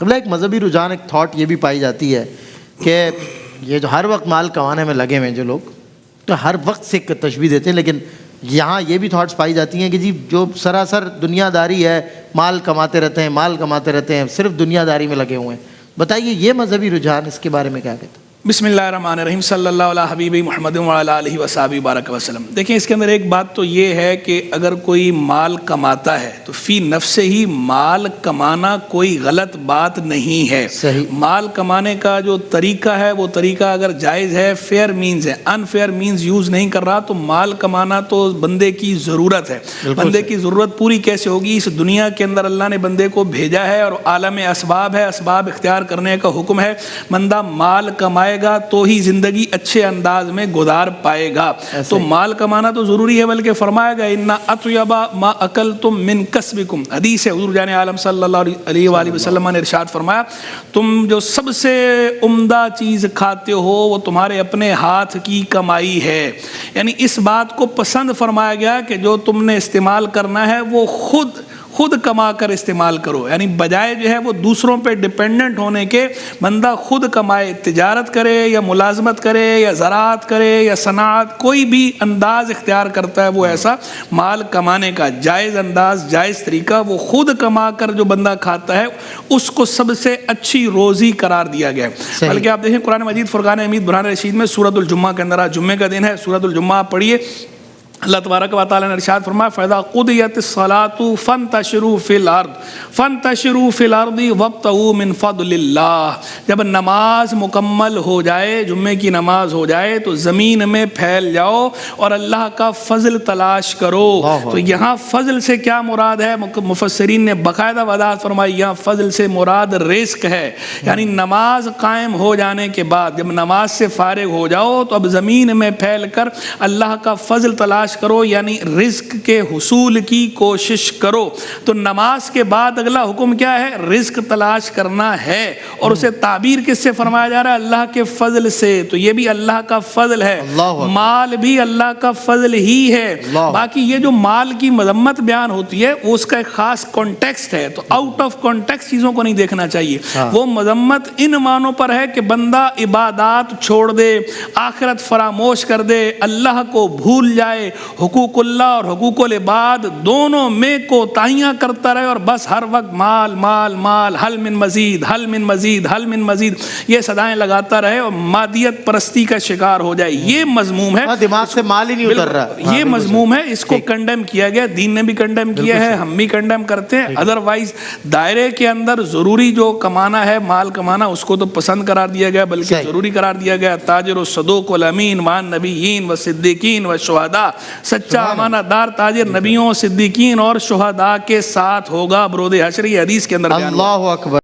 قبل ایک مذہبی رجحان، ایک تھاٹ یہ بھی پائی جاتی ہے کہ یہ جو ہر وقت مال کمانے میں لگے ہوئے ہیں جو لوگ، تو ہر وقت سے ایک تشبیہ دیتے ہیں، لیکن یہاں یہ بھی تھاٹس پائی جاتی ہیں کہ جی جو سراسر دنیا داری ہے، مال کماتے رہتے ہیں، مال کماتے رہتے ہیں، صرف دنیا داری میں لگے ہوئے ہیں. بتائیے یہ مذہبی رجحان اس کے بارے میں کیا کہتے ہیں؟ بسم اللہ الرحمن الرحیم، صلی اللہ علیہ حبیب محمد وعلی آلہ وصحبہ بارک وسلم. دیکھیں اس کے اندر ایک بات تو یہ ہے کہ اگر کوئی مال کماتا ہے تو فی نفس ہی مال کمانا کوئی غلط بات نہیں ہے. صحیح. مال کمانے کا جو طریقہ ہے وہ طریقہ اگر جائز ہے، فیئر مینز ہے، ان فیئر مینز یوز نہیں کر رہا، تو مال کمانا تو بندے کی ضرورت ہے. بندے کی ضرورت پوری کیسے ہوگی؟ اس دنیا کے اندر اللہ نے بندے کو بھیجا ہے اور عالم اسباب ہے، اسباب اختیار کرنے کا حکم ہے. بندہ مال کمائے گا تو ہی زندگی اچھے انداز میں گزار پائے گا. تو مال کمانا تو ضروری ہے، بلکہ فرمایا گیا اِنَّ أَطْيَبَ مَا أَكَلْتُم مِّن كَسْبِكُم. حدیث ہے، حضور جان عالم صلی اللہ علیہ وآلہ وسلم نے ارشاد فرمایا تم جو سب سے عمدہ چیز کھاتے ہو وہ تمہارے اپنے ہاتھ کی کمائی ہے. یعنی اس بات کو پسند فرمایا گیا کہ جو تم نے استعمال کرنا ہے وہ خود کما کر استعمال کرو. یعنی بجائے جو ہے وہ دوسروں پہ ڈیپینڈنٹ ہونے کے بندہ خود کمائے، تجارت کرے یا ملازمت کرے یا زراعت کرے یا صنعت، کوئی بھی انداز اختیار کرتا ہے وہ ایسا مال کمانے کا جائز انداز، جائز طریقہ، وہ خود کما کر جو بندہ کھاتا ہے اس کو سب سے اچھی روزی قرار دیا گیا ہے. بلکہ آپ دیکھیں قرآن مجید فرقان حمید برہان رشید میں سورۃ الجمعہ کے اندر، آج جمعے کا دن ہے، سورۃ الجمعہ آپ پڑھیے. اللہ تبارک و تعالیٰ نے ارشاد فرمایا فَإِذَا قُضِيَتِ الصَّلَاةُ فَانْتَشِرُوا فِي الْأَرْضِ وَابْتَغُوا مِنْ فَضْلِ اللَّهِ. جب نماز مکمل ہو جائے، جمعے کی نماز ہو جائے، تو زمین میں پھیل جاؤ اور اللہ کا فضل تلاش کرو. تو یہاں فضل سے کیا مراد ہے؟ مفسرین نے باقاعدہ وضاحت فرمائی، یہاں فضل سے مراد رزق ہے. یعنی نماز قائم ہو جانے کے بعد جب نماز سے فارغ ہو جاؤ تو اب زمین میں پھیل کر اللہ کا فضل تلاش کرو، یعنی رزق کے حصول کی کوشش کرو. تو نماز کے بعد اگلا حکم کیا ہے؟ رزق تلاش کرنا ہے. اور اسے تعبیر کس سے فرمایا جا رہا ہے؟ اللہ کے فضل سے. تو یہ بھی اللہ کا فضل ہے، مال بھی اللہ کا فضل ہی ہے. باقی یہ جو مال کی مذمت بیان ہوتی ہے وہ اس کا ایک خاص کانٹیکسٹ ہے، تو آؤٹ آف کانٹیکسٹ چیزوں کو نہیں دیکھنا چاہیے. وہ مذمت ان معنوں پر ہے کہ بندہ عبادات چھوڑ دے، آخرت فراموش کر دے، اللہ کو بھول جائے، حقوق اللہ اور حقوق العباد دونوں میں کوتاہیاں کرتا رہے اور بس ہر وقت مال مال مال، حل من مزید، حل من مزید، حل من مزید، یہ صدائیں لگاتا رہے اور مادیت پرستی کا شکار ہو جائے. یہ مضموم ہے، دماغ سے مال ہی نہیں اتر رہا. یہ مضموم ہے، اس کو کنڈیم کیا گیا، دین نے بھی کنڈیم کیا ہے، ہم بھی کنڈیم کرتے ہیں. ادروائز دائرے کے اندر ضروری جو کمانا ہے، مال کمانا، اس کو تو پسند قرار دیا گیا، بلکہ ضروری قرار دیا گیا. تاجر و صدوق والامین وان نبیین و صدیقین و شہداء، سچا امانت دار تاجر نبیوں، صدیقین اور شہداء کے ساتھ ہوگا برود حشر. یہ حدیث کے اندر اللہ اکبر.